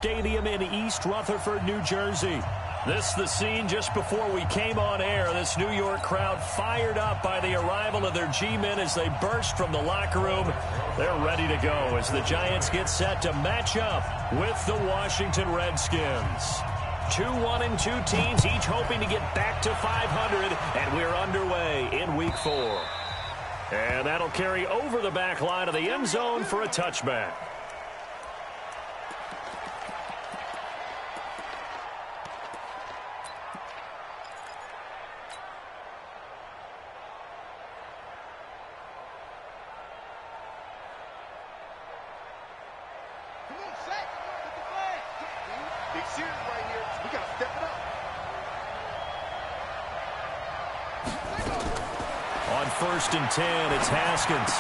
Stadium in East Rutherford, New Jersey. This is the scene just before we came on air. This New York crowd fired up by the arrival of their G-men as they burst from the locker room. They're ready to go as the Giants get set to match up with the Washington Redskins. 2-1-2 teams, each hoping to get back to 500, and we're underway in Week 4. And that'll carry over the back line of the end zone for a touchback. First and 10, it's Haskins.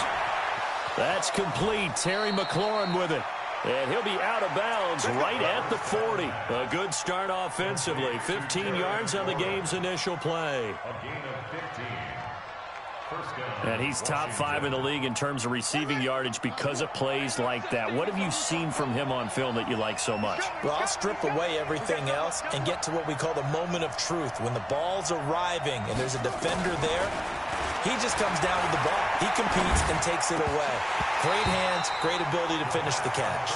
That's complete. Terry McLaurin with it. And he'll be out of bounds right at the 40. A good start offensively. 15 yards on the game's initial play. And he's top 5 in the league in terms of receiving yardage because of plays like that. What have you seen from him on film that you like so much? Well, I'll strip away everything else and get to what we call the moment of truth. When the ball's arriving and there's a defender there, he just comes down with the ball. He competes and takes it away. Great hands, great ability to finish the catch.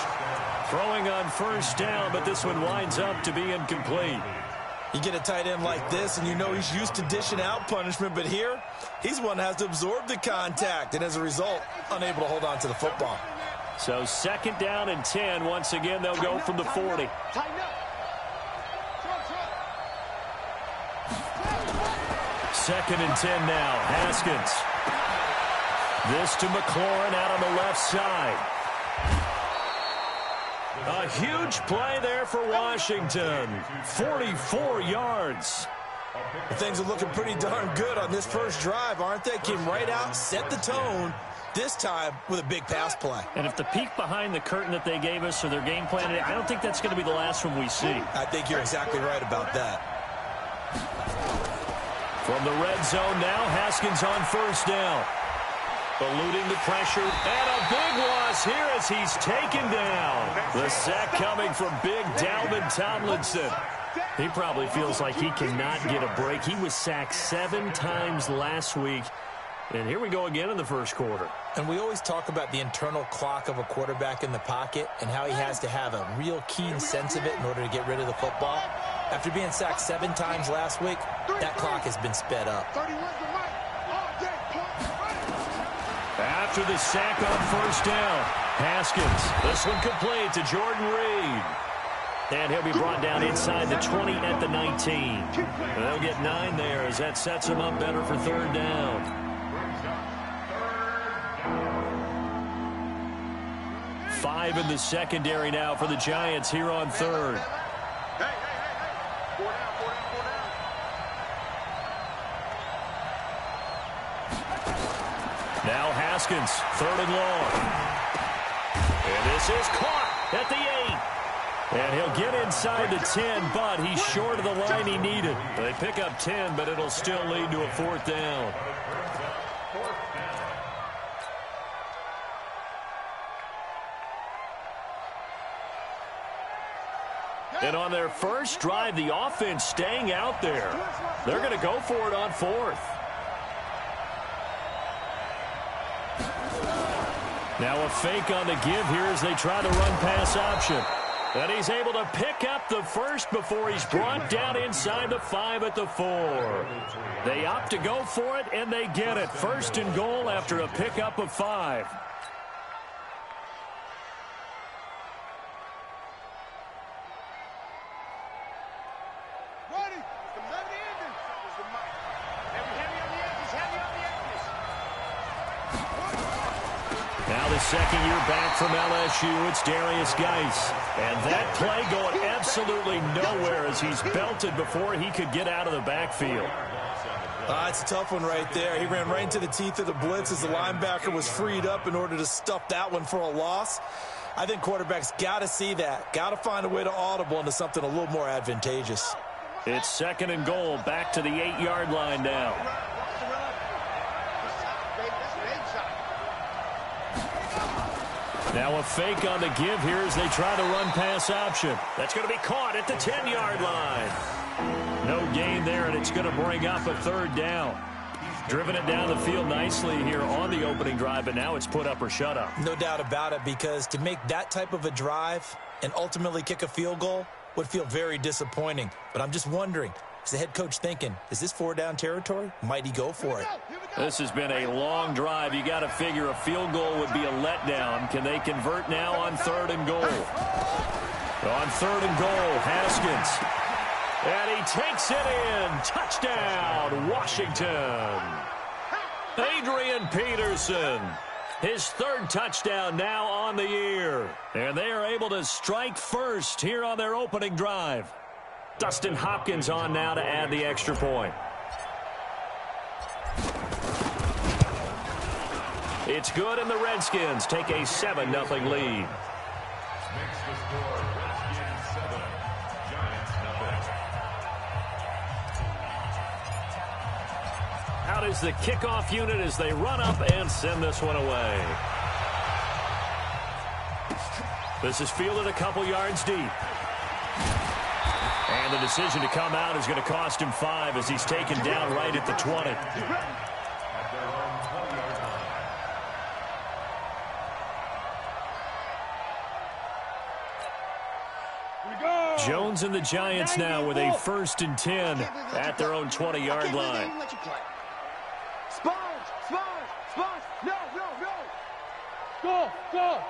Throwing on first down, but this one winds up to be incomplete. You get a tight end like this, and you know he's used to dishing out punishment, but here, he's one that has to absorb the contact, and as a result, unable to hold on to the football. So second down and 10. Once again, they'll go from the 40. Second and 10 now. Haskins. This to McLaurin out on the left side. A huge play there for Washington. 44 yards. Things are looking pretty darn good on this first drive, aren't they? Came right out, set the tone, this time with a big pass play. And if the peek behind the curtain that they gave us or their game plan, I don't think that's going to be the last one we see. I think you're exactly right about that. From the red zone now, Haskins on first down. Eluding the pressure, and a big loss here as he's taken down. The sack coming from big Dalvin Tomlinson. He probably feels like he cannot get a break. He was sacked 7 times last week. And here we go again in the first quarter. And we always talk about the internal clock of a quarterback in the pocket and how he has to have a real keen sense of it in order to get rid of the football. After being sacked 7 times last week, that clock has been sped up. After the sack on first down, Haskins. This one complete to Jordan Reed. And he'll be brought down inside the 20 at the 19. And they'll get 9 there as that sets him up better for third down. Five in the secondary now for the Giants here on third. Now Haskins, third and long. And this is caught at the 8. And he'll get inside the 10, but he's short of the line he needed. They pick up 10, but it'll still lead to a fourth down. And on their first drive, the offense staying out there. They're going to go for it on fourth. Now a fake on the give here as they try to run pass option. And he's able to pick up the first before he's brought down inside the 5 at the 4. They opt to go for it, and they get it. First and goal after a pickup of 5. Second year back from LSU, it's Darius Geis. And that play going absolutely nowhere as he's belted before he could get out of the backfield. It's a tough one right there. He ran right into the teeth of the blitz as the linebacker was freed up in order to stuff that one for a loss. I think quarterbacks got to see that. Got to find a way to audible into something a little more advantageous. It's second and goal, back to the 8-yard line now. Now a fake on the give here as they try the run-pass option. That's going to be caught at the 10-yard line. No gain there, and it's going to bring up a third down. Driven it down the field nicely here on the opening drive, but now it's put up or shut up. No doubt about it, because to make that type of a drive and ultimately kick a field goal would feel very disappointing. But I'm just wondering, is the head coach thinking, is this 4-down territory? Might he go for it? This has been a long drive. You got to figure a field goal would be a letdown. Can they convert now on 3rd and goal? On 3rd and goal, Haskins. And he takes it in. Touchdown, Washington. Adrian Peterson. His 3rd touchdown now on the year. And they are able to strike first here on their opening drive. Dustin Hopkins on now to add the extra point. It's good, and the Redskins take a 7-0 lead. Out is the kickoff unit as they run up and send this one away. This is fielded a couple yards deep. And the decision to come out is going to cost him 5 as he's taken down right at the 20. Jones and the Giants now with a 1st and 10 at their own 20-yard line. Go.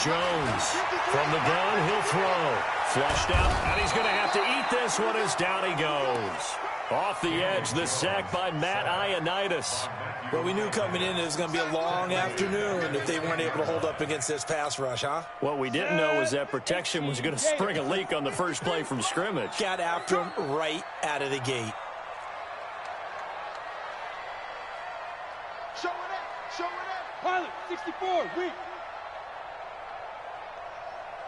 Jones from the gun, he'll throw. Flushed out, and he's going to have to eat this one as down he goes. Off the edge, the sack by Matt Ioannidis. Well, we knew coming in it was going to be a long afternoon if they weren't able to hold up against this pass rush, huh? What we didn't know was that protection was going to spring a leak on the first play from scrimmage. Got after him right out of the gate. Show it up. Pilot, 64, weak.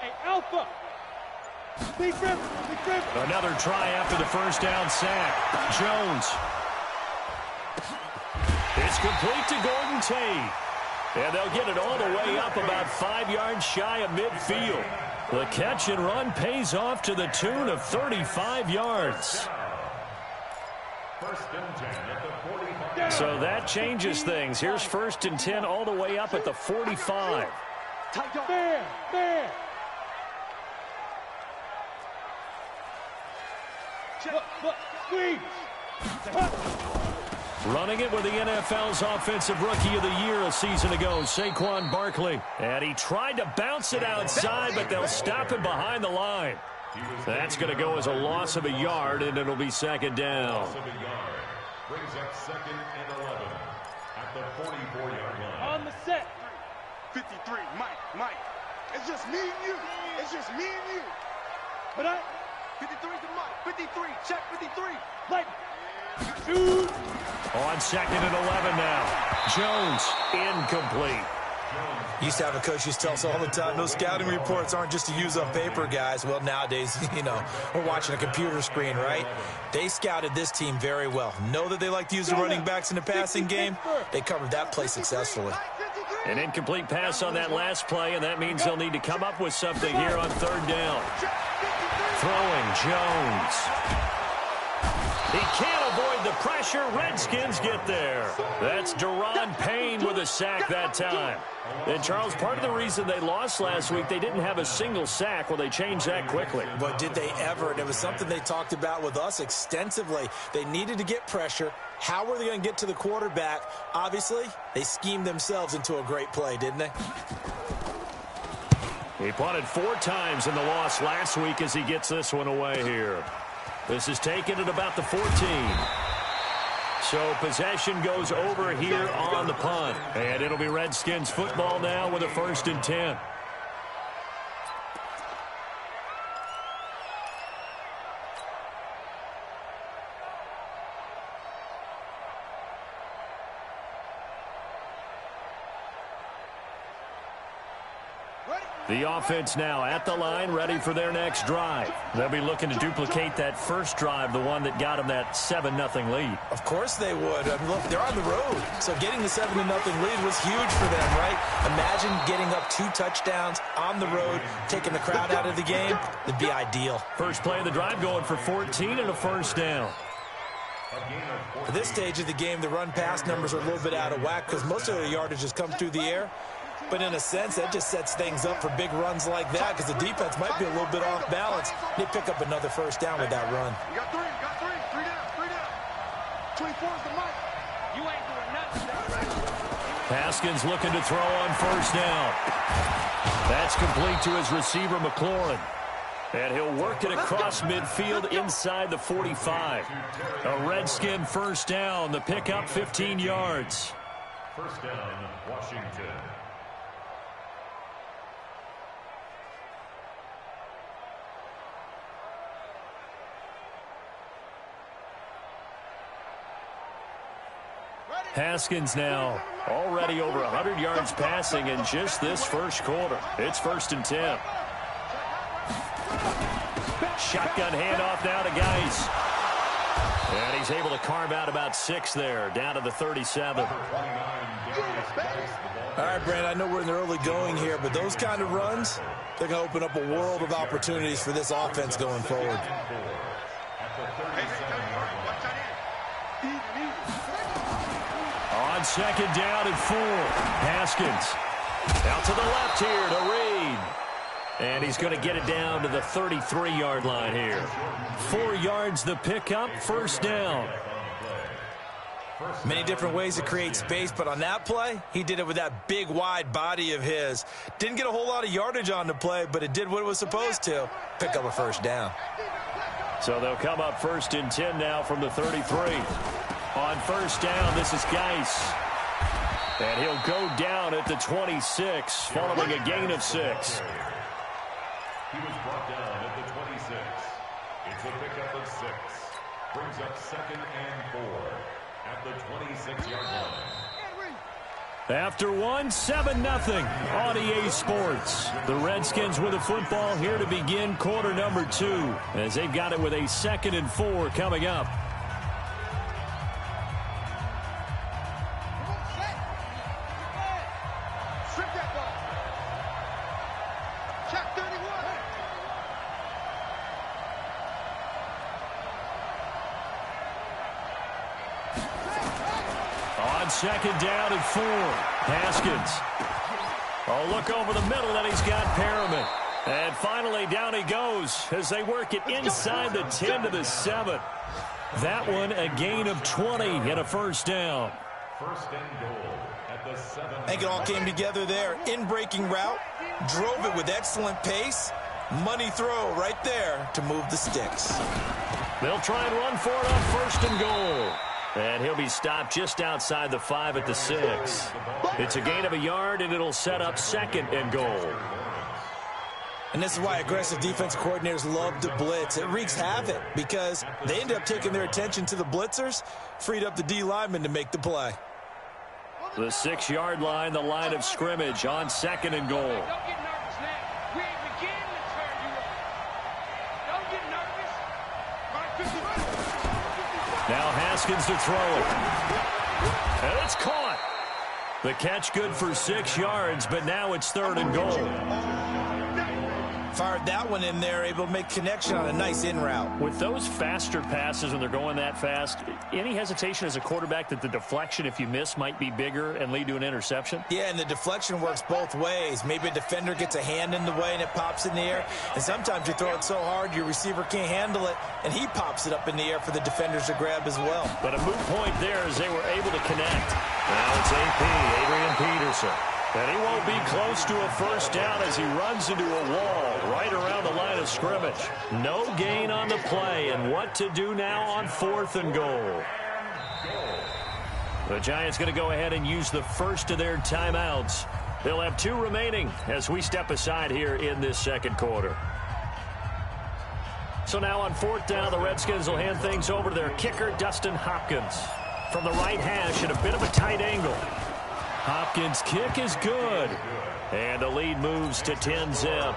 Hey, Alpha. Big rip. Another try after the first down sack. Jones. It's complete to Gordon Tate. And they'll get it all the way up about 5 yards shy of midfield. The catch and run pays off to the tune of 35 yards. So that changes things. Here's 1st and 10 all the way up at the 45. Fair. Squeeze. Running it with the NFL's Offensive Rookie of the Year a season ago, Saquon Barkley. And he tried to bounce it outside, but they'll stop him behind the line. That's going to go as a loss of a yard, and it'll be 2nd down. Brings up 2nd and 11 at the 44-yard line. On the set. 53, Mike. It's just me and you. But 53 to Mike. 53, check 53. Like, shoot. On 2nd and 11 now. Jones, incomplete. Used to have a coach used to tell us all the time, those scouting reports aren't just to use on paper, guys. Well, nowadays, we're watching a computer screen, right? They scouted this team very well. Know that they like to use the running backs in the passing game. They covered that play successfully. An incomplete pass on that last play, and that means they'll need to come up with something here on 3rd down. Throwing Jones. He can't avoid the pressure. Redskins get there. That's Daron Payne with a sack that time. And, Charles, part of the reason they lost last week, they didn't have a single sack. Well, they changed that quickly. But did they ever? And it was something they talked about with us extensively. They needed to get pressure. How were they going to get to the quarterback? Obviously, they schemed themselves into a great play, didn't they? He punted 4 times in the loss last week as he gets this one away here. This is taken at about the 14. So possession goes over here on the punt. And it'll be Redskins football now with a 1st and 10. Ready? The offense now at the line, ready for their next drive. They'll be looking to duplicate that first drive, the one that got them that 7-0 lead. Of course they would. I mean, look, they're on the road, so getting the 7-0 lead was huge for them, right? Imagine getting up 2 touchdowns on the road, taking the crowd out of the game. It'd be ideal. First play of the drive going for 14 and a first down. At this stage of the game, the run-pass numbers are a little bit out of whack because most of the yardage has come through the air. But in a sense, that just sets things up for big runs like that because the defense might be a little bit off balance. They pick up another first down with that run. You got 3, you got 3. 3 down. 24 is the mic. You ain't doing nothing. Haskins looking to throw on first down. That's complete to his receiver, McLaurin. And he'll work it across midfield inside the 45. A Redskin first down. The pickup 15 yards. First down, Washington. Haskins now already over 100 yards passing in just this first quarter. It's 1st and 10. Shotgun handoff now to Geis. And he's able to carve out about 6 there, down to the 37. All right, Brandon, I know we're in the early going here, but those kind of runs, they're going to open up a world of opportunities for this offense going forward. On second down and 4. Haskins out to the left here to Reed. And he's going to get it down to the 33-yard line here. 4 yards the pickup, first down. Many different ways to create space, but on that play, he did it with that big, wide body of his. Didn't get a whole lot of yardage on the play, but it did what it was supposed to. Pick up a first down. So they'll come up 1st and 10 now from the 33. On first down, this is Geis. And he'll go down at the 26, following a gain of 6. He was brought down at the 26. It's a pickup of 6. Brings up 2nd and 4 at the 26-yard line. After 7-0 on EA Sports. The Redskins with a football here to begin quarter number 2, as they've got it with a 2nd and 4 coming up. Second down and 4. Haskins. Oh, look over the middle, and he's got Perriman. And finally, down he goes as they work it inside the 10 to the 7. That one, a gain of 20 and a first down. First and goal at the 7. I think it all came together there. In-breaking route, drove it with excellent pace. Money throw right there to move the sticks. They'll try and run for it on first and goal. And he'll be stopped just outside the 5 at the 6. It's a gain of a yard, and it'll set up 2nd and goal. And this is why aggressive defensive coordinators love to blitz. It wreaks havoc because they end up taking their attention to the blitzers, freed up the D lineman to make the play. The 6-yard line, the line of scrimmage on 2nd and goal. Don't get nervous now. We ain't beginning to turn you up. Don't get nervous. All right, 50. Now Haskins to throw it. And it's caught. The catch good for 6 yards, but now it's 3rd and goal. Fired that one in there, able to make connection on a nice in route. With those faster passes when they're going that fast, any hesitation as a quarterback that the deflection, if you miss, might be bigger and lead to an interception? Yeah, and the deflection works both ways. Maybe a defender gets a hand in the way and it pops in the air. And sometimes you throw it so hard your receiver can't handle it, and he pops it up in the air for the defenders to grab as well. But a moot point there as they were able to connect. Now it's AP, Adrian Peterson. And he won't be close to a first down as he runs into a wall right around the line of scrimmage. No gain on the play, and what to do now on 4th and goal. The Giants going to go ahead and use the first of their timeouts. They'll have 2 remaining as we step aside here in this 2nd quarter. So now on 4th down, the Redskins will hand things over to their kicker, Dustin Hopkins. From the right hash at a bit of a tight angle. Hopkins' kick is good. And the lead moves to 10-zip.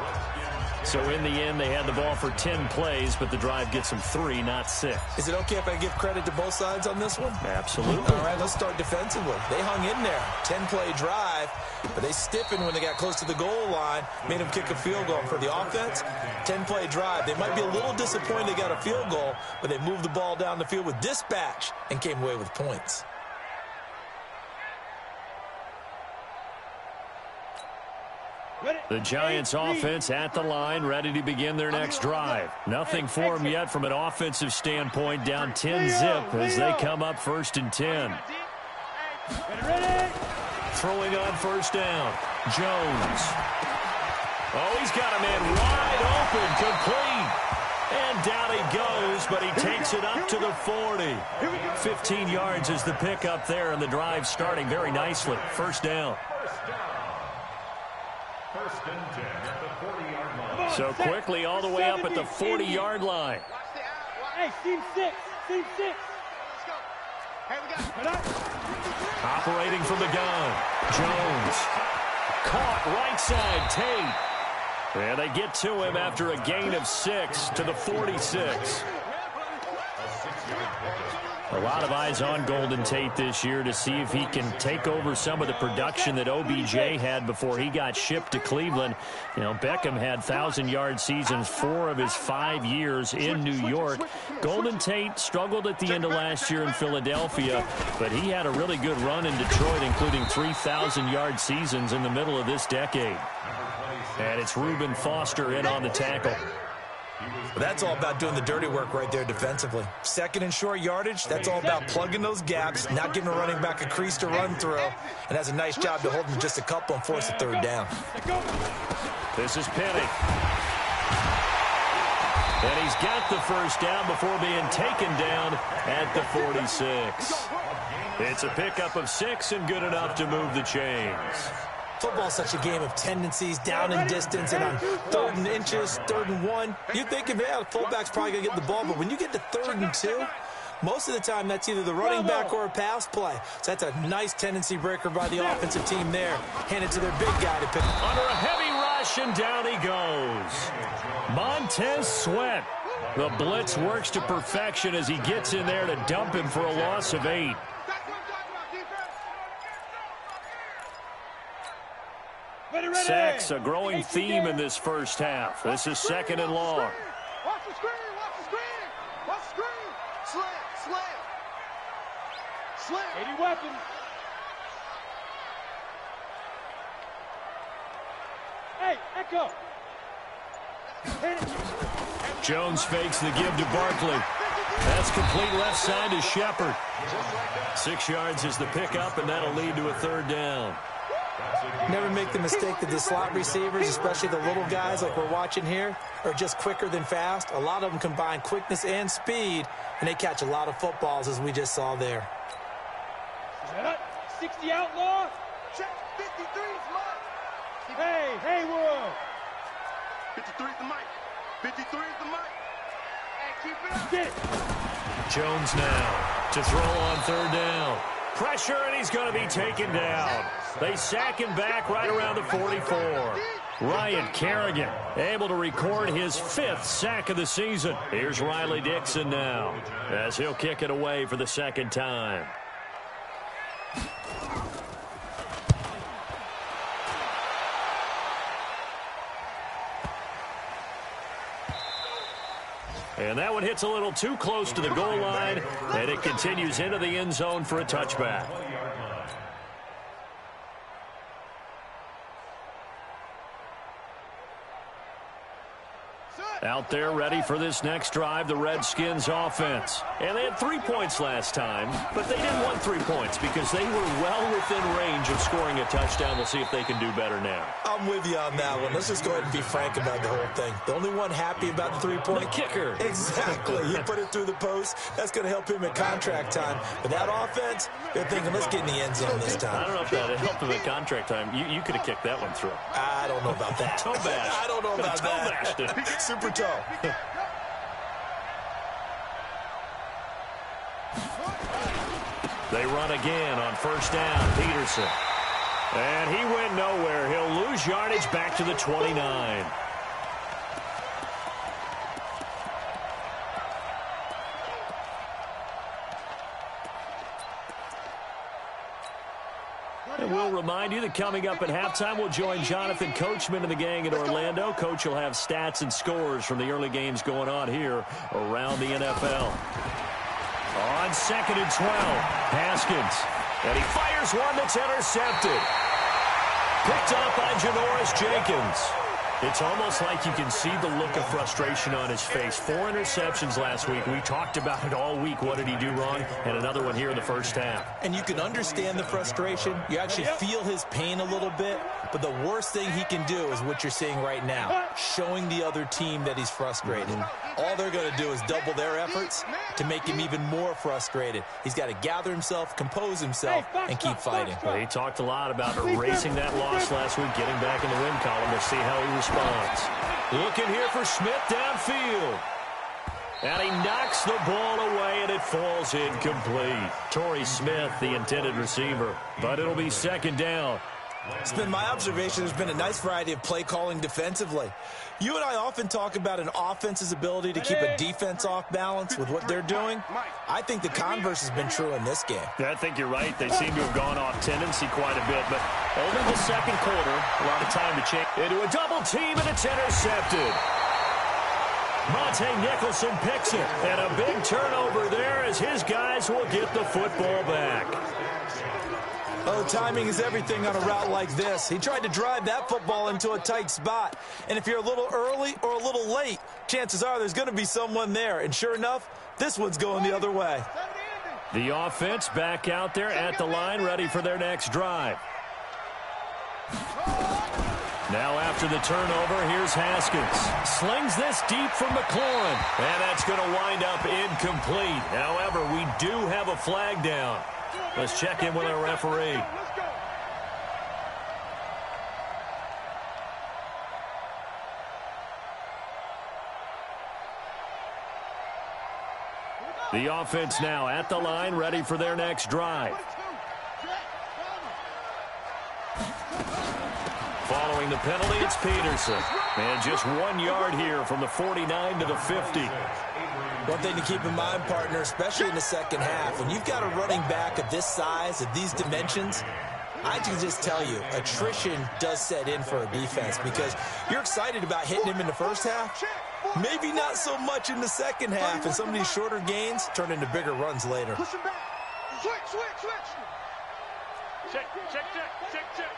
So in the end, they had the ball for 10 plays, but the drive gets them 3, not 6. Is it okay if I give credit to both sides on this one? Absolutely. All right, let's start defensively. They hung in there. 10-play drive, but they stiffened when they got close to the goal line, made them kick a field goal. For the offense, 10-play drive. They might be a little disappointed they got a field goal, but they moved the ball down the field with dispatch and came away with points. The Giants offense at the line, ready to begin their next drive. Nothing for them yet from an offensive standpoint, down 10-zip as they come up 1st and 10. Throwing on 1st down, Jones. Oh, he's got a man wide open, complete. And down he goes, but he takes it up to the 40. 15 yards is the pickup there, and the drive starting very nicely. 1st down. 1st and 10 at the 40-yard line. So quickly all the way up at the 40-yard line. Hey, team 6. Team 6. Let's go. Hey, we got it. Operating from the gun. Jones. Caught right side, Tate. And they get to him after a gain of 6 to the 46. A lot of eyes on Golden Tate this year to see if he can take over some of the production that OBJ had before he got shipped to Cleveland. You know, Beckham had 1,000-yard seasons 4 of his 5 years in New York. Golden Tate struggled at the end of last year in Philadelphia, but he had a really good run in Detroit, including 3,000-yard seasons in the middle of this decade. And it's Reuben Foster in on the tackle. But that's all about doing the dirty work right there defensively. 2nd and short yardage, that's all about plugging those gaps, not giving a running back a crease to run through, and has a nice job to hold him just a couple and force a 3rd down. This is Penny. And he's got the 1st down before being taken down at the 46. It's a pickup of 6 and good enough to move the chains. Football's such a game of tendencies, down and distance, and on 3rd and inches, 3rd and 1. You're thinking, yeah, the fullback's probably going to get the ball, but when you get to 3rd and 2, most of the time that's either the running back or a pass play. So that's a nice tendency breaker by the offensive team there. Hand it to their big guy to pick. Under a heavy rush, and down he goes. Montez Sweat. The blitz works to perfection as he gets in there to dump him for a loss of 8. Sacks, a growing theme in this 1st half. This is 2nd and long. Watch the screen, watch the screen, watch the screen. Slam, slam. Slam. 80 weapons. Hey, Echo. Jones fakes the give to Barkley. That's complete left side to Shepard. 6 yards is the pickup, and that'll lead to a 3rd down. Never make the mistake that the slot receivers, especially the little guys like we're watching here, are just quicker than fast. A lot of them combine quickness and speed, and they catch a lot of footballs, as we just saw there. 60 outlaw. Check 53's Mike. Hey, Haywood. 53's the mic. 53's the mic. Hey, keep it up. Get it. Jones now to throw on 3rd down. Pressure, and he's going to be taken down. They sack him back right around the 44. Ryan Kerrigan able to record his 5th sack of the season. Here's Riley Dixon now as he'll kick it away for the 2nd time. And that one hits a little too close to the goal line, and it continues into the end zone for a touchback. Out there ready for this next drive, the Redskins offense. And they had 3 points last time, but they didn't want 3 points because they were well within range of scoring a touchdown. We'll see if they can do better now. I'm with you on that one. Let's just go ahead and be frank about the whole thing. The only one happy about the 3-point. The kicker. Exactly. He put it through the post. That's going to help him at contract time. But that offense, they're thinking, let's get in the end zone this time. I don't know if that helped him at contract time. You could have kicked that one through. I don't know about that. Toe bash. I don't know about toe that. bashed it. Super toe. They run again on 1st down. Peterson. And he went nowhere. He'll lose yardage back to the 29. And we'll remind you that coming up at halftime, we'll join Jonathan Coachman and the gang in Orlando. Coach will have stats and scores from the early games going on here around the NFL. On 2nd and 12, Haskins. And he fires one that's intercepted. Picked up by Janoris Jenkins. It's almost like you can see the look of frustration on his face. 4 interceptions last week. We talked about it all week. What did he do wrong? And another one here in the first half. And you can understand the frustration. You actually feel his pain a little bit. But the worst thing he can do is what you're seeing right now, showing the other team that he's frustrated. All they're going to do is double their efforts to make him even more frustrated. He's got to gather himself, compose himself, and keep fighting. Well, he talked a lot about erasing that loss last week, getting back in the win column. We'll see how he responds. Looking here for Smith downfield. And he knocks the ball away, and it falls incomplete. Torrey Smith, the intended receiver. But it'll be 2nd down. It's been my observation there's been a nice variety of play calling defensively. You and I often talk about an offense's ability to keep a defense off balance with what they're doing. I think the converse has been true in this game. Yeah, I think you're right. They seem to have gone off tendency quite a bit, but only the 2nd quarter, a lot of time to change. Into a double team, and it's intercepted. Monte Nicholson picks it, and a big turnover there as his guys will get the football back. Oh, timing is everything on a route like this. He tried to drive that football into a tight spot. And if you're a little early or a little late, chances are there's going to be someone there. And sure enough, this one's going the other way. The offense back out there at the line, ready for their next drive. Now after the turnover, here's Haskins. Slings this deep from McLaurin. And that's going to wind up incomplete. However, we do have a flag down. Let's check in with our referee. The offense now at the line, ready for their next drive. Following the penalty, it's Peterson. And just 1 yard here from the 49 to the 50. One thing to keep in mind, partner, especially in the second half, when you've got a running back of this size, of these dimensions, I can just tell you, attrition does set in for a defense because you're excited about hitting him in the first half, maybe not so much in the second half, and some of these shorter gains turn into bigger runs later. Push him back. Switch, switch, switch. Check, check, check, check, check.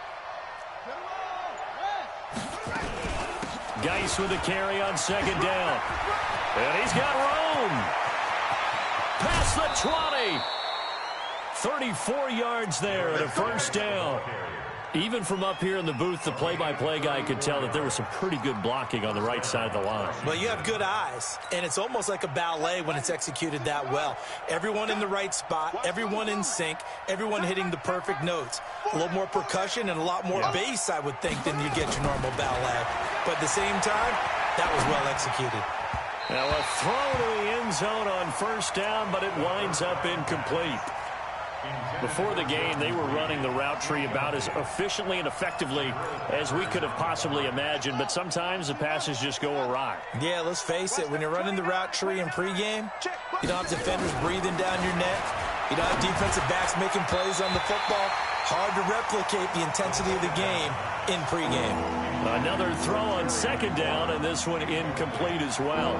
Geis with a carry on 2nd down. And he's got room. Past the 20. 34 yards there and a 1st down. Even from up here in the booth, the play-by-play guy could tell that there was some pretty good blocking on the right side of the line. Well, you have good eyes, and it's almost like a ballet when it's executed that well. Everyone in the right spot, everyone in sync, everyone hitting the perfect notes. A little more percussion and a lot more bass, I would think, than you get your normal ballet. But at the same time, that was well executed. Now a throw to the end zone on 1st down, but it winds up incomplete. Before the game, they were running the route tree about as efficiently and effectively as we could have possibly imagined, but sometimes the passes just go awry. Yeah, let's face it, when you're running the route tree in pregame, you don't have defenders breathing down your neck. You don't have defensive backs making plays on the football. Hard to replicate the intensity of the game in pregame. Another throw on 2nd down, and this one incomplete as well.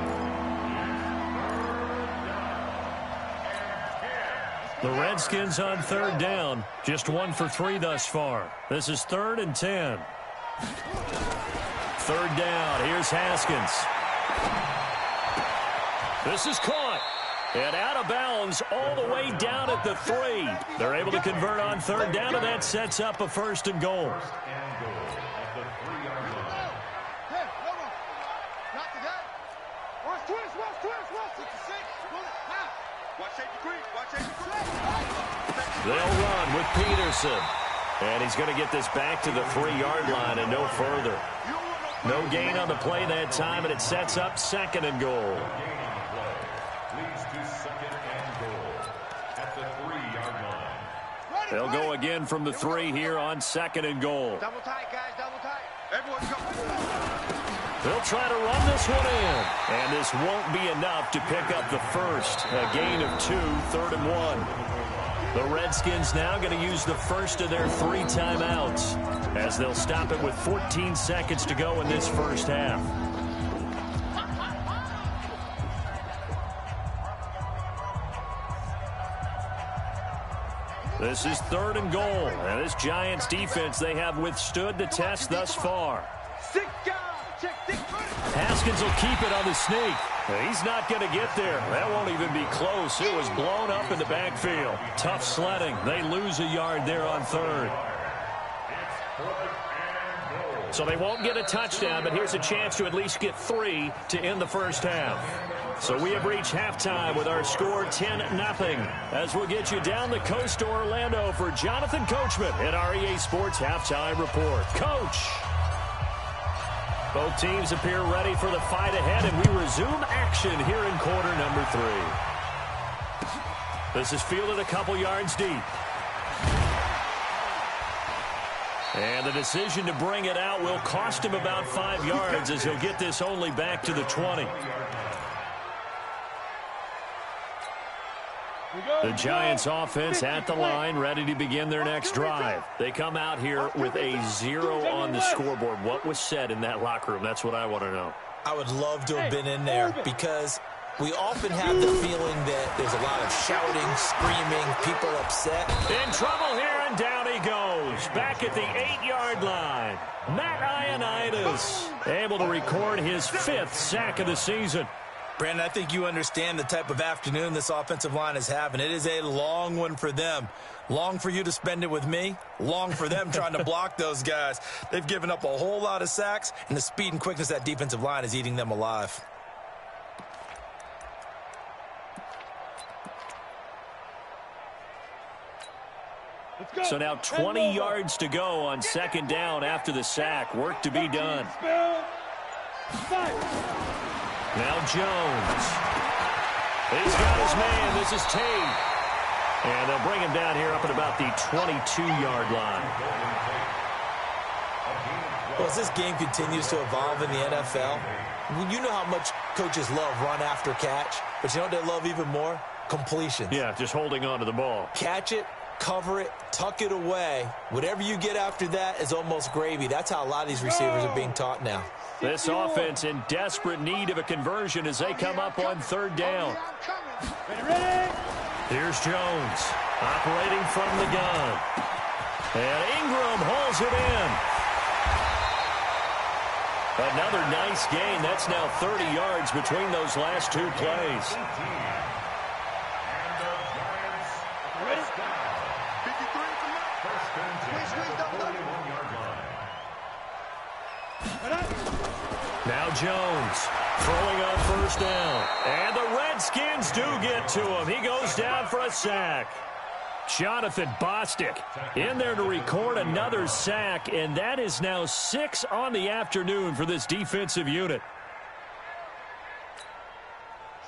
The Redskins on 3rd down. Just 1 for 3 thus far. This is 3rd and 10. 3rd down. Here's Haskins. This is caught. And out of bounds all the way down at the 3. They're able to convert on 3rd down, and that sets up a 1st and goal. They'll run with Peterson. And he's going to get this back to the 3-yard line and no further. No gain on the play that time, and it sets up 2nd and goal. Leads to 2nd and goal at the 3-yard line. They'll go again from the 3 here on 2nd and goal. Double tight, guys, double tight. Everyone go. They'll try to run this one in. And this won't be enough to pick up the first. A gain of 2, 3rd and 1. The Redskins now going to use the first of their 3 timeouts as they'll stop it with 14 seconds to go in this first half. This is 3rd and goal. And this Giants defense, they have withstood the test thus far. Haskins will keep it on the sneak. He's not going to get there. That won't even be close. It was blown up in the backfield. Tough sledding. They lose a yard there on 3rd. So they won't get a touchdown, but here's a chance to at least get 3 to end the first half. So we have reached halftime with our score 10-0. As we'll get you down the coast to Orlando for Jonathan Coachman at our EA Sports Halftime Report. Coach! Both teams appear ready for the fight ahead, and we resume action here in quarter number 3. This is fielded a couple yards deep. And the decision to bring it out will cost him about 5 yards as he'll get this only back to the 20. The Giants offense at the line, ready to begin their next drive. They come out here with a 0 on the scoreboard. What was said in that locker room? That's what I want to know. I would love to have been in there because we often have the feeling that there's a lot of shouting, screaming, people upset. In trouble here, and down he goes. Back at the 8-yard line. Matt Ioannidis able to record his 5th sack of the season. Brandon, I think you understand the type of afternoon this offensive line is having. It is a long one for them. Long for you to spend it with me. Long for them trying to block those guys. They've given up a whole lot of sacks, and the speed and quickness of that defensive line is eating them alive. So now 20 yards to go on 2nd down after the sack. Work to be done. Now Jones. He's got his man. This is Tate. And they'll bring him down here up at about the 22-yard line. Well, as this game continues to evolve in the NFL, you know how much coaches love run after catch, but you know what they love even more? Completions. Yeah, just holding on to the ball. Catch it, cover it, tuck it away. Whatever you get after that is almost gravy. That's how a lot of these receivers are being taught now. This offense in desperate need of a conversion as they come up on 3rd down. Here's Jones operating from the gun. And Ingram holds it in. Another nice gain. That's now 30 yards between those last 2 plays. Now Jones throwing on 1st down. And the Redskins do get to him. He goes down for a sack. Jonathan Bostic in there to record another sack, and that is now 6 on the afternoon for this defensive unit.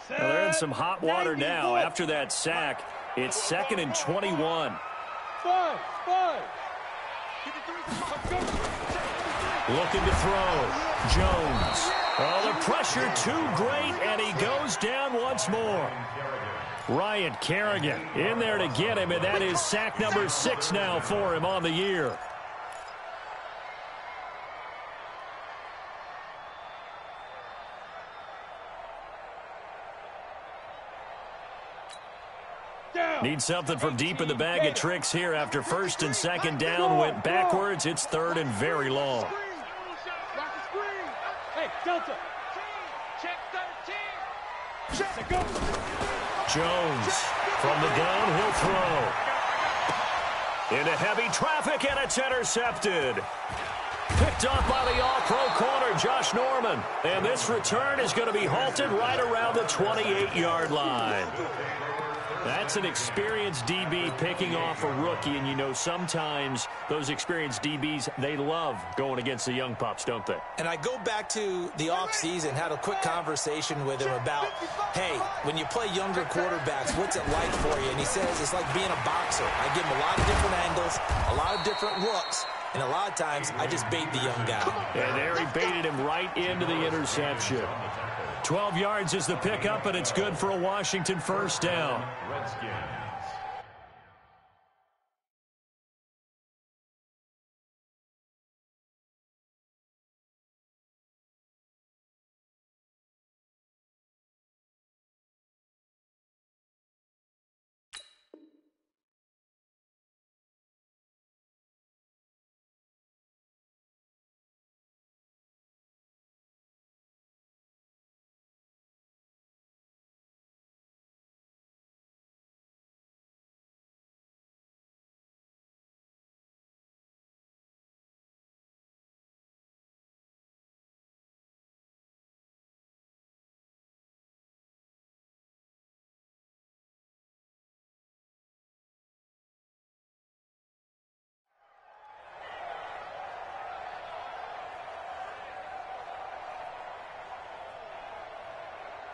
Well, they're in some hot water now after that sack. It's 2nd and 21. Looking to throw. Jones. Oh, the pressure too great, and he goes down once more. Ryan Kerrigan in there to get him, and that is sack number 6 now for him on the year. Need something from deep in the bag of tricks here after 1st and 2nd down went backwards. It's 3rd and very long. Hey, Delta. Check 13. Jones from the gun, he'll throw. Into heavy traffic, and it's intercepted. Picked up by the all-pro corner, Josh Norman. And this return is going to be halted right around the 28-yard line. That's an experienced DB picking off a rookie, and you know sometimes those experienced DBs, they love going against the young pups, don't they? And I go back to the offseason, had a quick conversation with him about, hey, when you play younger quarterbacks, what's it like for you? And he says it's like being a boxer. I give him a lot of different angles, a lot of different looks, and a lot of times I just bait the young guy. And there he baited him right into the interception. 12 yards is the pickup, and it's good for a Washington first down. Redskins.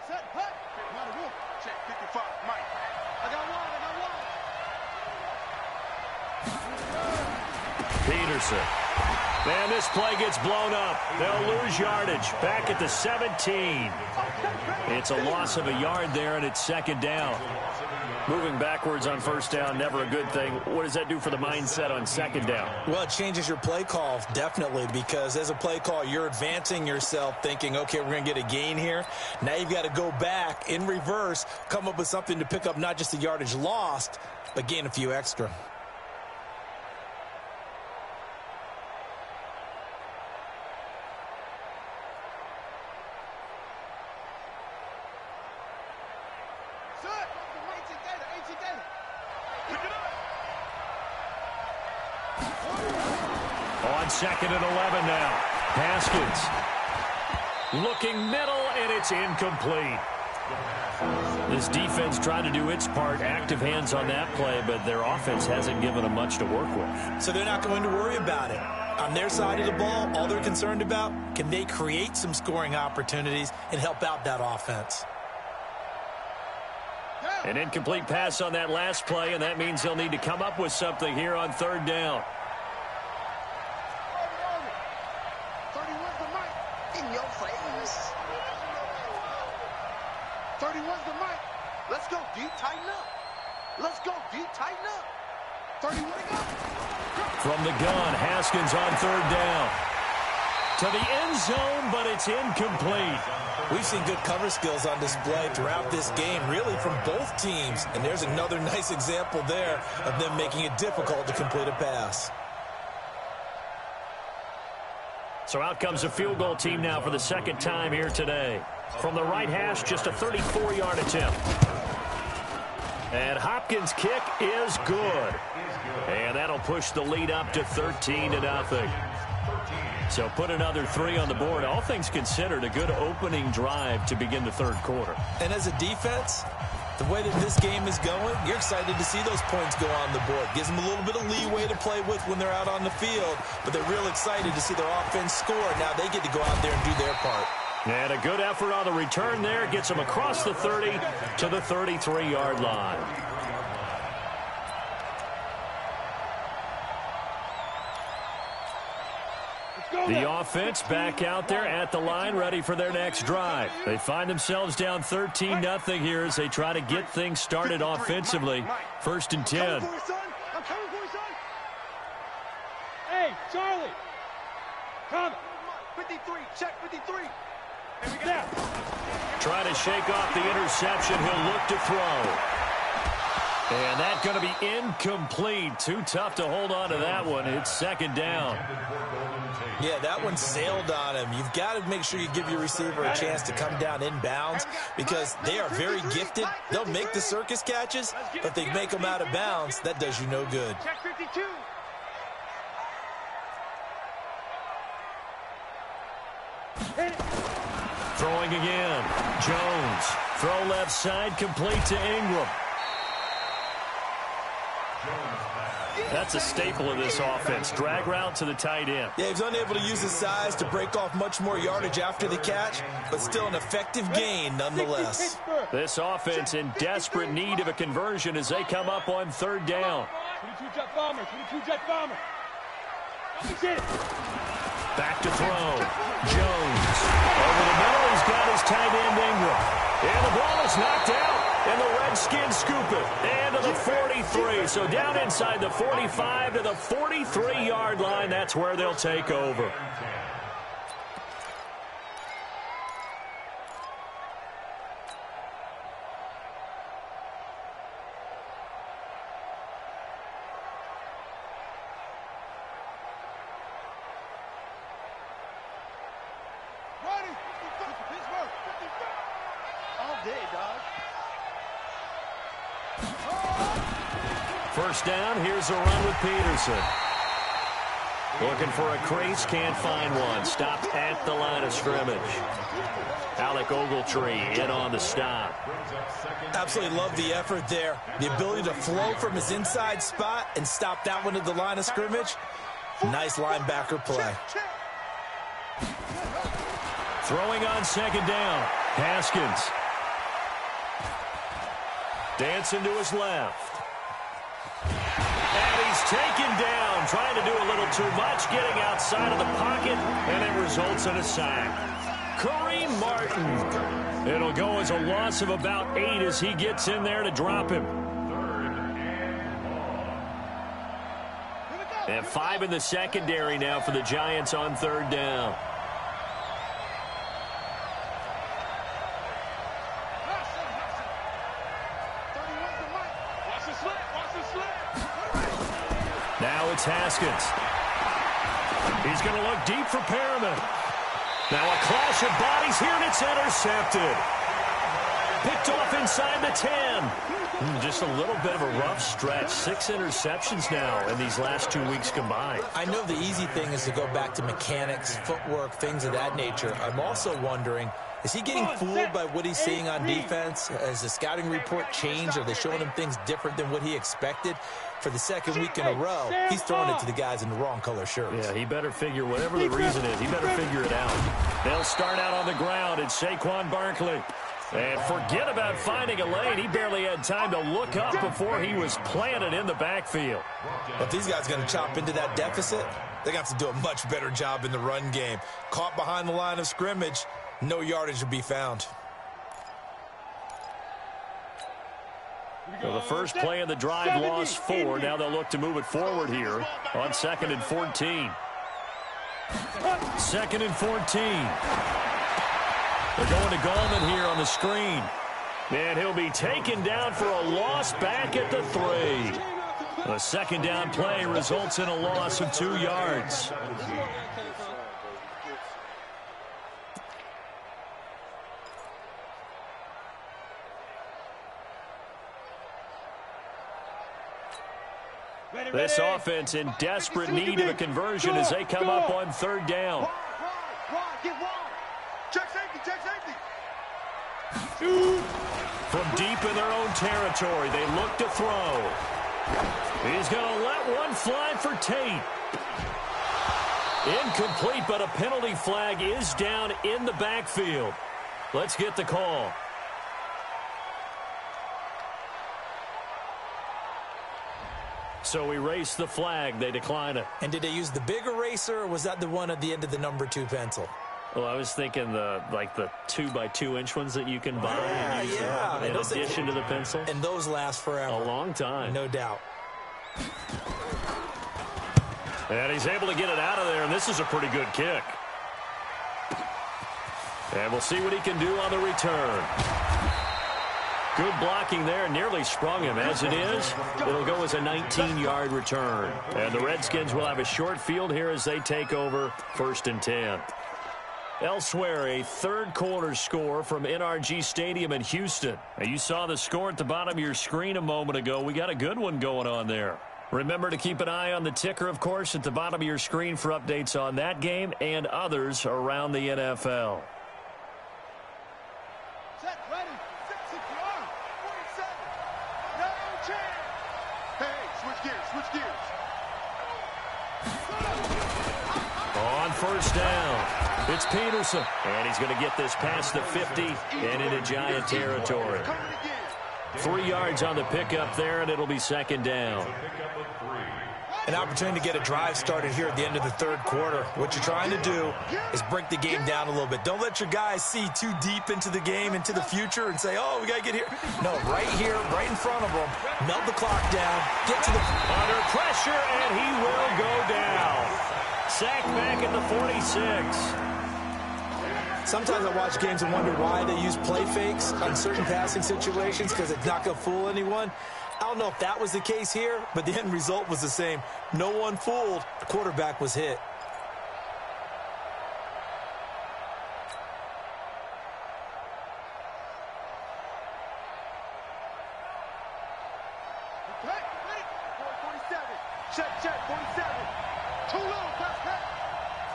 Set, hut. Not a wolf. Check 55, Mike. I got one. Peterson. Man, this play gets blown up. They'll lose yardage. Back at the 17. It's a loss of a yard there, and it's second down. Moving backwards on first down, never a good thing. What does that do for the mindset on second down? Well, it changes your play call, definitely, because as a play call, you're advancing yourself thinking, okay, we're going to get a gain here. Now you've got to go back in reverse, come up with something to pick up not just the yardage lost, but gain a few extra. On second and 11 now. Haskins looking middle, and it's incomplete. This defense trying to do its part, active hands on that play, but their offense hasn't given them much to work with. So they're not going to worry about it. On their side of the ball, all they're concerned about, can they create some scoring opportunities and help out that offense? An incomplete pass on that last play, and that means they'll need to come up with something here on third down. 31's the mic. In your face. 31's the mic. Let's go deep, tighten up. Let's go deep, tighten up. 31 to go. From the gun, Haskins on third down. To the end zone, but it's incomplete. We've seen good cover skills on display throughout this game, really from both teams. And there's another nice example there of them making it difficult to complete a pass. So out comes a field goal team now for the second time here today. From the right hash, just a 34-yard attempt. And Hopkins' kick is good. And that'll push the lead up to 13-0. So put another 3 on the board. All things considered, a good opening drive to begin the third quarter. And as a defense, the way that this game is going, you're excited to see those points go on the board. Gives them a little bit of leeway to play with when they're out on the field, but they're real excited to see their offense score. Now they get to go out there and do their part. And a good effort on the return there. Gets them across the 30 to the 33-yard line. The offense back out there at the line, ready for their next drive. They find themselves down 13-0 here as they try to get things started offensively. First and 10. I'm coming for you, son. Hey, Charlie. Come. 53. Check 53. Now. Trying to shake off the interception. He'll look to throw. And that's going to be incomplete. Too tough to hold on to that one. It's second down. Yeah, that one sailed on him. You've got to make sure you give your receiver a chance to come down inbounds because they are very gifted. They'll make the circus catches, but if they make them out of bounds, that does you no good. Check 52. Throwing again. Jones. Throw left side, complete to Ingram. That's a staple of this offense. Drag route to the tight end. Yeah, he's unable to use his size to break off much more yardage after the catch, but still an effective gain nonetheless. This offense in desperate need of a conversion as they come up on third down. 22-jet bomber, 22-jet bomber. Back to throw. Jones. Over the middle, he's got his tight end Ingram. And the ball is knocked out. And the Redskins scoop it. And to the 43. So down inside the 45 to the 43-yard line. That's where they'll take over. First down, here's a run with Peterson. Looking for a crease, can't find one. Stopped at the line of scrimmage. Alec Ogletree in on the stop. Absolutely love the effort there. The ability to flow from his inside spot and stop that one at the line of scrimmage. Nice linebacker play. Throwing on second down. Haskins. Dancing to his left. And he's taken down, trying to do a little too much, getting outside of the pocket, and it results in a sack. Kareem Martin. It'll go as a loss of about 8 as he gets in there to drop him. And 5 in the secondary now for the Giants on third down. Now it's Haskins. He's going to look deep for Perriman. Now a clash of bodies here, and it's intercepted. Picked off inside the 10. Just a little bit of a rough stretch. 6 interceptions now in these last 2 weeks combined. I know the easy thing is to go back to mechanics, footwork, things of that nature. I'm also wondering, is he getting fooled by what he's seeing on defense? Has the scouting report changed? Are they showing him things different than what he expected? For the second week in a row, he's throwing it to the guys in the wrong color shirts. Yeah, he better figure, whatever the reason is, he better figure it out. They'll start out on the ground. It's Saquon Barkley. And forget about finding a lane. He barely had time to look up before he was planted in the backfield. If these guys are going to chop into that deficit, they got to do a much better job in the run game. Caught behind the line of scrimmage, no yardage to be found. Well, the first play of the drive lost 4. Now they'll look to move it forward here on 2nd and 14. 2nd and 14. They're going to Gallman here on the screen. And he'll be taken down for a loss back at the 3. A second down play results in a loss of 2 yards. This offense in desperate need of a conversion as they come up on third down. Check safety, check safety. From deep in their own territory, they look to throw. He's going to let one fly for Tate. Incomplete, but a penalty flag is down in the backfield. Let's get the call. So erase the flag. They decline it. And did they use the big eraser, or was that the one at the end of the number 2 pencil? Well, I was thinking the 2x2-inch ones that you can buy in addition to the pencil. And those last forever. A long time. No doubt. And he's able to get it out of there, and this is a pretty good kick. And we'll see what he can do on the return. Good blocking there, nearly sprung him. As it is, it'll go as a 19-yard return. And the Redskins will have a short field here as they take over 1st and 10. Elsewhere, a third-quarter score from NRG Stadium in Houston. Now, you saw the score at the bottom of your screen a moment ago. We got a good one going on there. Remember to keep an eye on the ticker, of course, at the bottom of your screen for updates on that game and others around the NFL. Set, ready, set, CPR, 47. No chance. Hey, switch Switch gears, switch gears. On first down, it's Peterson. And he's going to get this past the 50 and into Giant territory. 3 yards on the pickup there, and it'll be second down. An opportunity to get a drive started here at the end of the third quarter. What you're trying to do is break the game down a little bit. Don't let your guys see too deep into the game, into the future, and say, oh, we got to get here. No, right here, right in front of them. Melt the clock down. Get to the... Under pressure, and he will go down. Sacked back at the 46. Sometimes I watch games and wonder why they use play fakes on certain passing situations, because it's not going to fool anyone. I don't know if that was the case here, but the end result was the same. No one fooled. The quarterback was hit. Okay, ready? 47. Check, 47. Too low, press, press.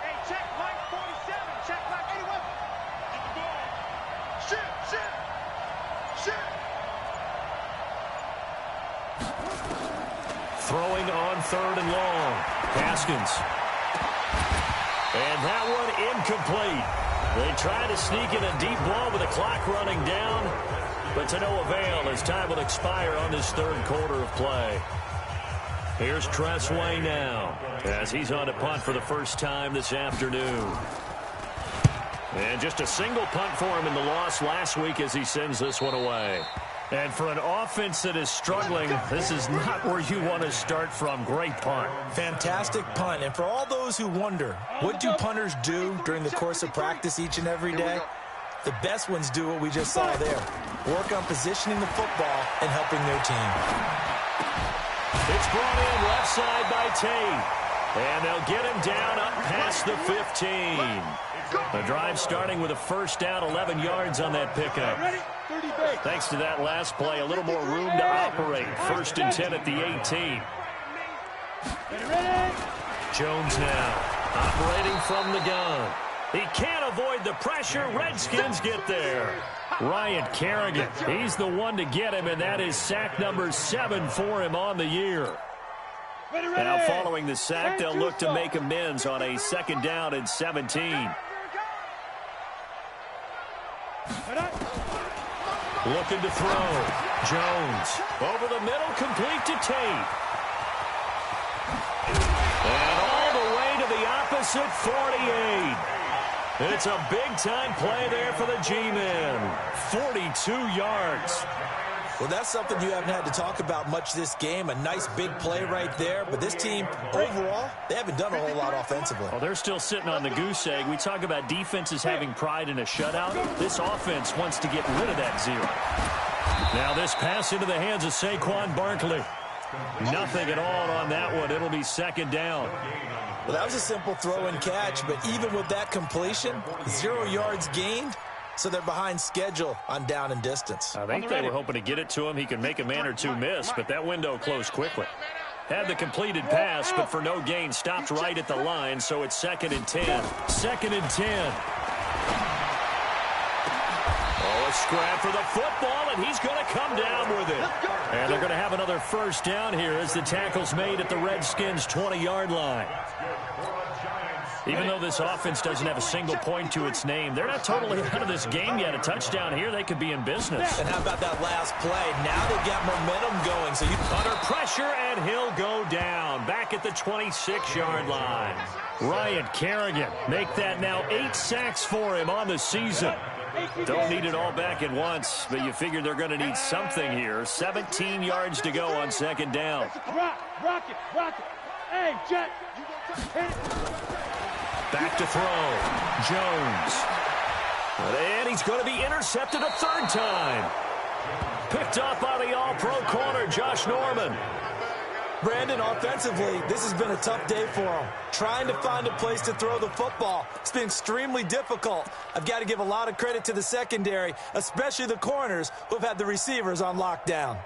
Hey, check Mike 47. Check Mike 81. Get the ball. Shit. Throwing on third and long. Haskins. And that one incomplete. They try to sneak in a deep ball with the clock running down, but to no avail as time will expire on this third quarter of play. Here's Tressway now as he's on to punt for the first time this afternoon. And just a single punt for him in the loss last week as he sends this one away. And for an offense that is struggling, this is not where you want to start from. Great punt. Fantastic punt. And for all those who wonder, what do punters do during the course of practice each and every day? The best ones do what we just saw there. Work on positioning the football and helping their team. It's brought in left side by Tate. And they'll get him down up past the 15. The drive starting with a first down, 11 yards on that pickup. Thanks to that last play, a little more room to operate. First and 10 at the 18. Jones now operating from the gun. He can't avoid the pressure. Redskins get there. Ryan Kerrigan, he's the one to get him, and that is sack number 7 for him on the year. Now following the sack, they'll look to make amends on a second down and 17. Looking to throw. Jones over the middle, complete to Tate. And all the way to the opposite 48. It's a big-time play there for the G-men. 42 yards. Well, that's something you haven't had to talk about much this game. A nice big play right there. But this team, overall, they haven't done a whole lot offensively. Well, they're still sitting on the goose egg. We talk about defenses having pride in a shutout. This offense wants to get rid of that 0. Now this pass into the hands of Saquon Barkley. Nothing at all on that one. It'll be second down. Well, that was a simple throw and catch. But even with that completion, 0 yards gained. So they're behind schedule on down and distance. I think they were hoping to get it to him. He could make a man or two miss, but that window closed quickly. Had the completed pass, but for no gain, stopped right at the line, so it's second and 10. Second and 10. Oh, a scrap for the football, and he's going to come down with it. And they're going to have another first down here as the tackle's made at the Redskins' 20-yard line. Even though this offense doesn't have a single point to its name, they're not totally out of this game yet. A touchdown here, they could be in business. And how about that last play? Now they've got momentum going. So under pressure, and he'll go down. Back at the 26-yard line. Ryan Kerrigan, make that now 8 sacks for him on the season. Don't need it all back at once, but you figure they're going to need something here. 17 yards to go on second down. Rock it. Hey, Jet. Back to throw. Jones. And he's going to be intercepted a third time. Picked up by the all-pro corner, Josh Norman. Brandon, offensively, this has been a tough day for him. Trying to find a place to throw the football. It's been extremely difficult. I've got to give a lot of credit to the secondary, especially the corners who have had the receivers on lockdown.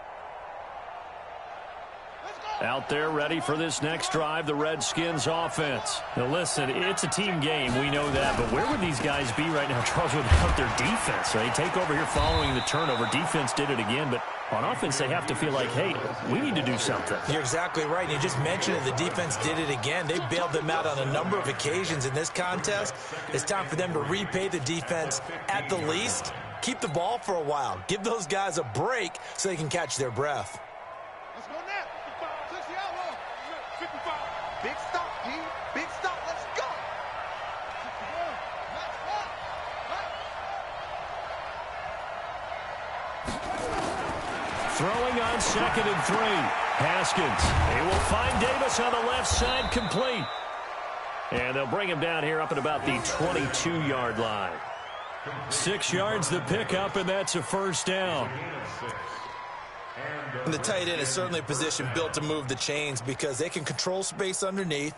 Out there ready for this next drive, the Redskins offense. Now listen, it's a team game, we know that, but where would these guys be right now, Charles, without their defense? They take over here following the turnover. Defense did it again, but On offense, they have to feel like, hey, we need to do something. You're exactly right. And you just mentioned it. The defense did it again. They bailed them out on a number of occasions in this contest. It's time for them to repay the defense at the least. Keep the ball for a while. Give those guys a break so they can catch their breath. Let's go now. 60 outlaw. 55. Big stop, D. Big stop. Let's go. 61. Let's go. Throwing on 2nd and 3. Haskins. He will find Davis on the left side, complete. And they'll bring him down here up at about the 22-yard line. 6 yards the pickup, and that's a first down. And the tight end is certainly a position built to move the chains because they can control space underneath.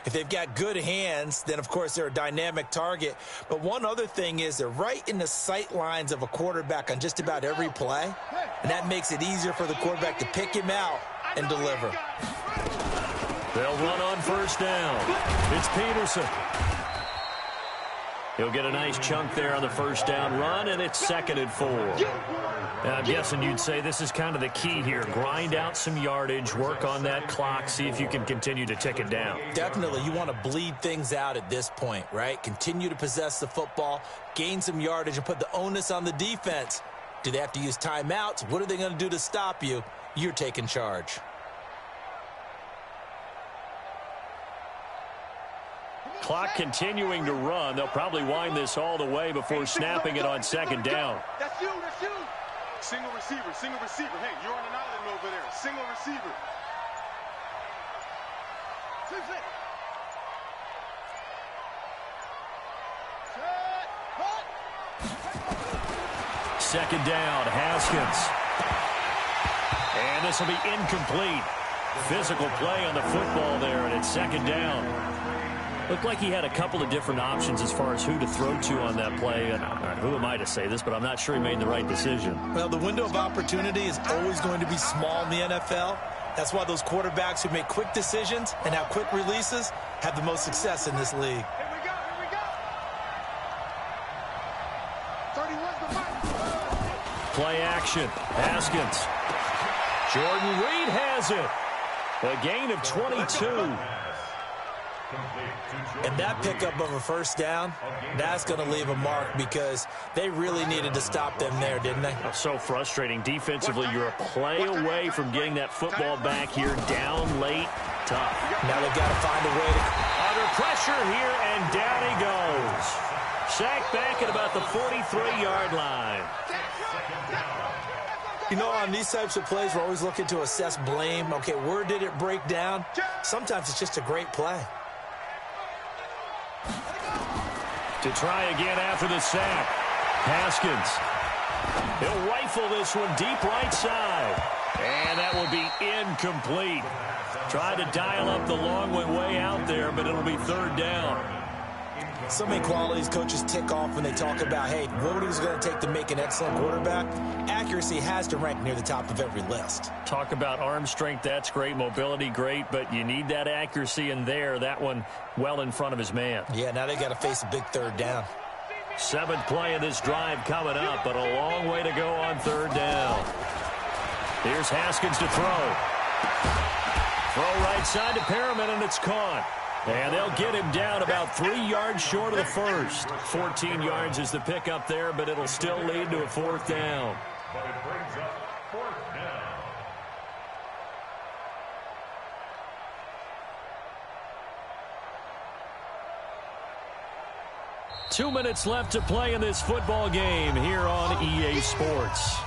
If they've got good hands, then, of course, they're a dynamic target. But one other thing is they're right in the sight lines of a quarterback on just about every play, and that makes it easier for the quarterback to pick him out and deliver. They'll run on first down. It's Peterson. He'll get a nice chunk there on the first down run, and it's 2nd and 4. Now, I'm guessing you'd say this is kind of the key here. Grind out some yardage, work on that clock, see if you can continue to tick it down. Definitely. You want to bleed things out at this point, right? Continue to possess the football, gain some yardage, and put the onus on the defense. Do they have to use timeouts? What are they going to do to stop you? You're taking charge. Clock continuing to run. They'll probably wind this all the way before snapping it on 2nd down. That's you. That's you. Single receiver. Single receiver. Hey, you're on an island over there. Single receiver. Set. 2nd down, Haskins. And this will be incomplete. Physical play on the football there, and it's 2nd down. Looked like he had a couple of different options as far as who to throw to on that play. And who am I to say this, but I'm not sure he made the right decision. Well, the window of opportunity is always going to be small in the NFL. That's why those quarterbacks who make quick decisions and have quick releases have the most success in this league. Here we go. Here we go. 31's the mark. Play action. Haskins. Jordan Reed has it. A gain of 22. And that pickup of a first down, that's going to leave a mark because they really needed to stop them there, didn't they? So frustrating. Defensively, you're a play away from getting that football back here down late. Tough. Now they've got to find a way to... Under pressure here, and down he goes. Sacked back at about the 43-yard line. You know, on these types of plays, we're always looking to assess blame. Okay, where did it break down? Sometimes it's just a great play. To try again after the sack. Haskins. He'll rifle this one deep right side. And that will be incomplete. Tried to dial up the long one way out there, but it'll be 3rd down. So many qualities coaches tick off when they talk about, hey, what is it going to take to make an excellent quarterback? Accuracy has to rank near the top of every list. Talk about arm strength, that's great. Mobility, great, but you need that accuracy in there. That one well in front of his man. Yeah, now they got to face a big 3rd down. 7th play of this drive coming up, but a long way to go on 3rd down. Here's Haskins to throw. Throw right side to Perriman, and it's caught. And they'll get him down about 3 yards short of the first. 14 yards is the pickup there, but it'll still lead to a 4th down. But it brings up 4th down. Two minutes left to play in this football game here on EA Sports.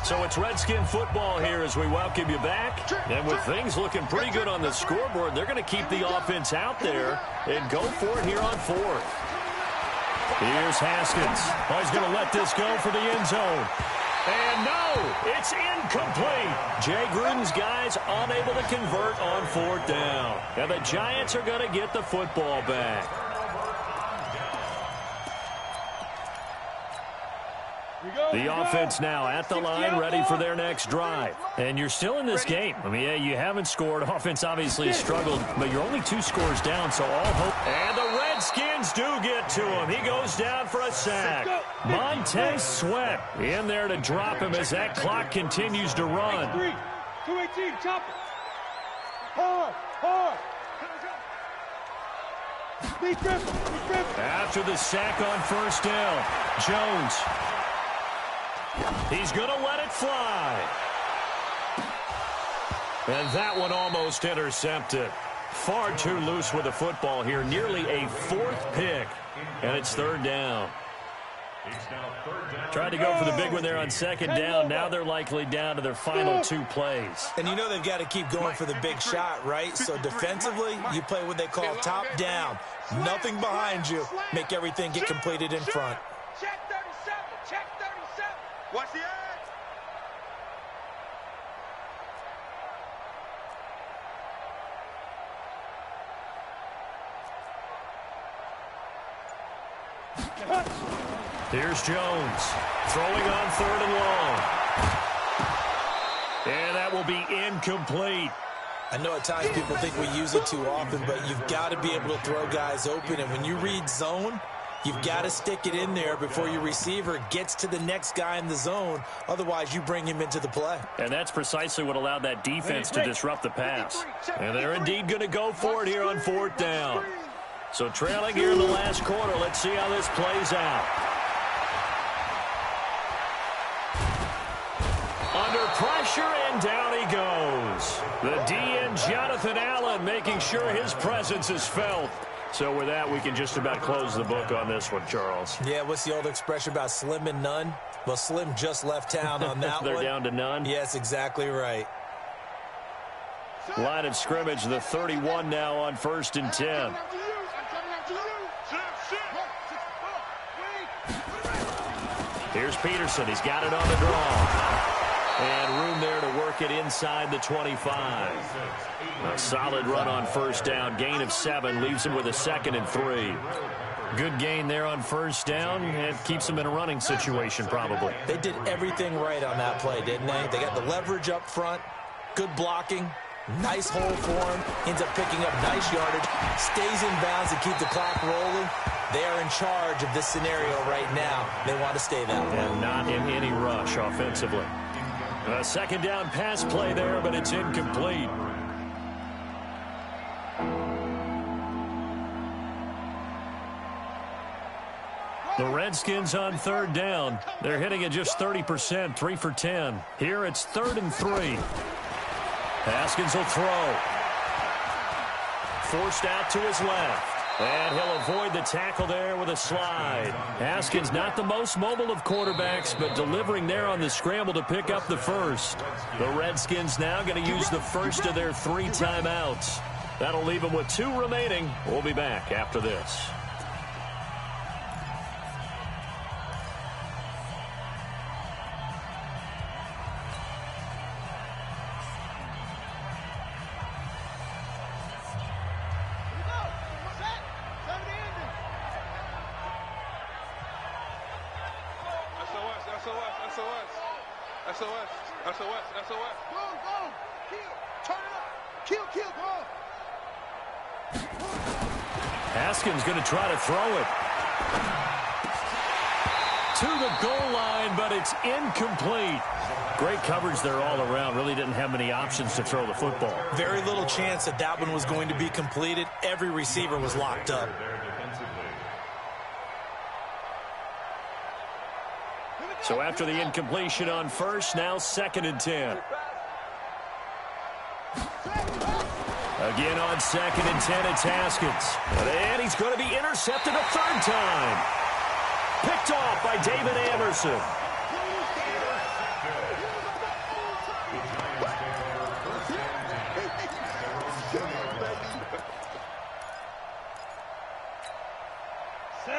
So it's Redskin football here as we welcome you back. And with things looking pretty good on the scoreboard, they're going to keep the offense out there and go for it here on 4th. Here's Haskins. Oh, he's going to let this go for the end zone. And no, it's incomplete. Jay Gruden's guys unable to convert on 4th down. And the Giants are going to get the football back. The offense now at the line, ready for their next drive. And you're still in this game. I mean, yeah, you haven't scored. Offense obviously has struggled, but you're only 2 scores down, so all hope. And the Redskins do get to him. He goes down for a sack. Montez Sweat in there to drop him as that clock continues to run. 218, chop it. Hard. After the sack on first down, Jones. He's going to let it fly. And that one almost intercepted. Far too loose with the football here. Nearly a 4th pick. And it's 3rd down. Tried to go for the big one there on 2nd down. Now they're likely down to their final 2 plays. And you know they've got to keep going for the big shot, right? So defensively, you play what they call top down. Nothing behind you. Make everything get completed in front. Check 37. Check 37. Watch the edge. Here's Jones throwing on 3rd and long. And that will be incomplete. I know at times people think we use it too often, but you've got to be able to throw guys open. And when you read zone, you've got to stick it in there before your receiver gets to the next guy in the zone. Otherwise, you bring him into the play. And that's precisely what allowed that defense to disrupt the pass. And they're indeed going to go for it here on 4th down. So trailing here in the last quarter. Let's see how this plays out. Under pressure, and down he goes. The DN, Jonathan Allen, making sure his presence is felt. So with that, we can just about close the book on this one, Charles. Yeah, what's the old expression about slim and none? Well, Slim just left town on that They're one. down to none? Yes, exactly right. Line of scrimmage, the 31 now on 1st and 10. Here's Peterson. He's got it on the draw. And room there to work it inside the 25. A solid run on 1st down. Gain of 7 leaves him with a 2nd and 3. Good gain there on 1st down. It keeps him in a running situation probably. They did everything right on that play, didn't they? They got the leverage up front, good blocking, nice hole for him, ends up picking up nice yardage, stays in bounds to keep the clock rolling. They are in charge of this scenario right now. They want to stay that way. And not in any rush offensively. A 2nd down pass play there, but it's incomplete. The Redskins on 3rd down. They're hitting at just 30%, 3 for 10. Here it's 3rd and 3. Haskins will throw. Forced out to his left. And he'll avoid the tackle there with a slide. Haskins not the most mobile of quarterbacks, but delivering there on the scramble to pick up the 1st. The Redskins now going to use the 1st of their 3 timeouts. That'll leave them with 2 remaining. We'll be back after this. SOS. Go. Kill. Turn it up. Kill, go. Haskins going to try to throw it. To the goal line, but it's incomplete. Great coverage there all around. Really didn't have many options to throw the football. Very little chance that one was going to be completed. Every receiver was locked up. So after the incompletion on 1st, now 2nd and 10. Again on 2nd and 10, it's Haskins. And he's going to be intercepted a 3rd time. Picked off by David Anderson.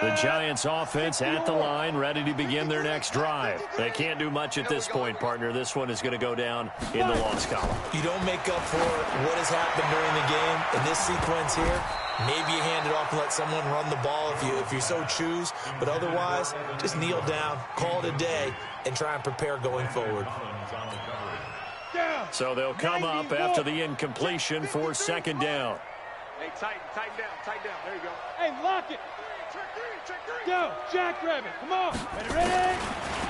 The Giants offense at the line, ready to begin their next drive. They can't do much at this point, partner. This one is going to go down in the loss column. You don't make up for what has happened during the game. In this sequence here, Maybe you hand it off and let someone run the ball if you so choose. But otherwise, just kneel down, call it a day, and try and prepare going forward. So they'll come up after the incompletion for second down. Hey, tighten down. There you go. Hey, lock it. Go, jackrabbit. Come on. Ready?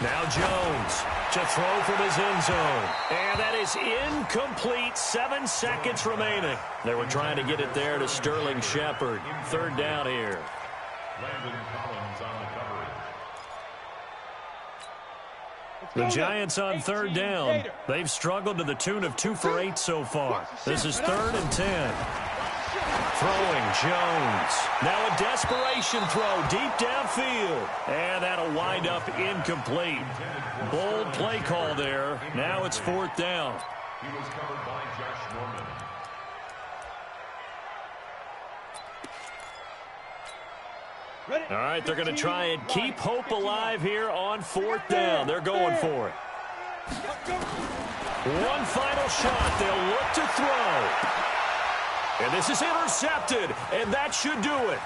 Now Jones to throw from his end zone. And that is incomplete. 7 seconds remaining. They were trying to get it there to Sterling Shepard. Third down here. The Giants on third down. They've struggled to the tune of 2 for 8 so far. This is 3rd and 10. Throwing Jones. Now a desperation throw deep downfield. And that'll wind up incomplete. Bold play call there. Now it's 4th down. He was covered by Josh Norman. All right, they're going to try and keep hope alive here on 4th down. They're going for it. One final shot. They'll look to throw. And this is intercepted, and that should do it.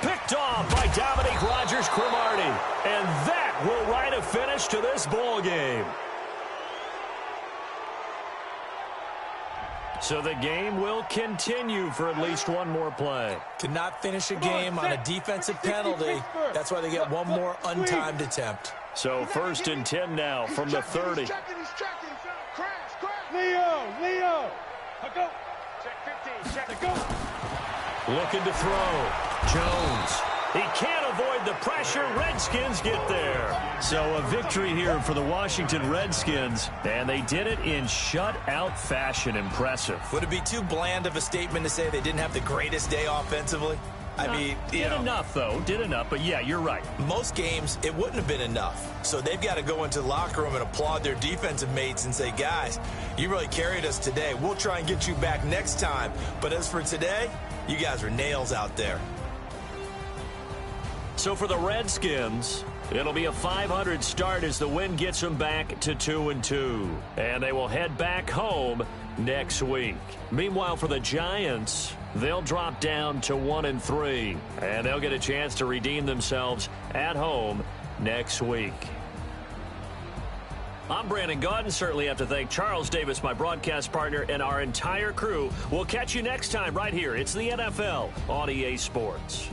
Picked off by Dominique Rodgers-Cromartie. And that will write a finish to this ball game. So the game will continue for at least one more play. To not finish a game on a defensive penalty, that's why they get one more untimed attempt. So 1st and 10 now from the 30. He's checking. Leo. Go. Check 15. Check. Go. Looking to throw. Jones. He can't avoid the pressure. Redskins get there. So a victory here for the Washington Redskins. And they did it in shutout fashion. Impressive. Would it be too bland of a statement to say they didn't have the greatest day offensively? I mean, did enough, though. Did enough. But, yeah, you're right. Most games, it wouldn't have been enough. So they've got to go into the locker room and applaud their defensive mates and say, guys, you really carried us today. We'll try and get you back next time. But as for today, you guys are nails out there. So for the Redskins, it'll be a 500 start as the win gets them back to 2-2. And they will head back home next week. Meanwhile, for the Giants, they'll drop down to 1-3. And they'll get a chance to redeem themselves at home next week. I'm Brandon Gaudin. Certainly have to thank Charles Davis, my broadcast partner, and our entire crew. We'll catch you next time right here. It's the NFL on EA Sports.